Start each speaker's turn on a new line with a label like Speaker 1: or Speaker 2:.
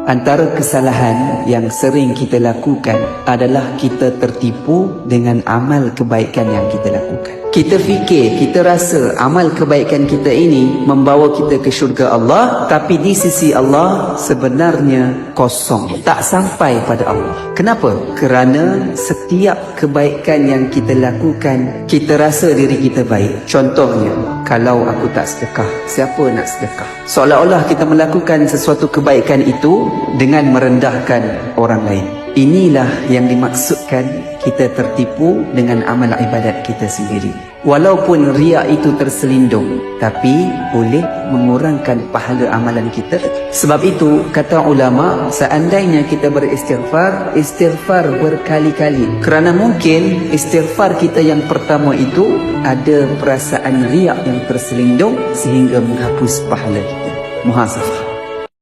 Speaker 1: Antara kesalahan yang sering kita lakukan adalah kita tertipu dengan amal kebaikan yang kita lakukan. Kita fikir, kita rasa amal kebaikan kita ini membawa kita ke syurga Allah, tapi di sisi Allah sebenarnya kosong, tak sampai pada Allah. Kenapa? Kerana setiap kebaikan yang kita lakukan, kita rasa diri kita baik. Contohnya, kalau aku tak sedekah, siapa nak sedekah? Seolah-olah kita melakukan sesuatu kebaikan itu dengan merendahkan orang lain. Inilah yang dimaksudkan kita tertipu dengan amal ibadat kita sendiri. Walaupun riak itu terselindung, tapi boleh mengurangkan pahala amalan kita. Sebab itu, kata ulama, seandainya kita beristighfar, istighfar berkali-kali. Kerana mungkin istighfar kita yang pertama itu ada perasaan riak yang terselindung sehingga menghapus pahala kita. Muhasabah.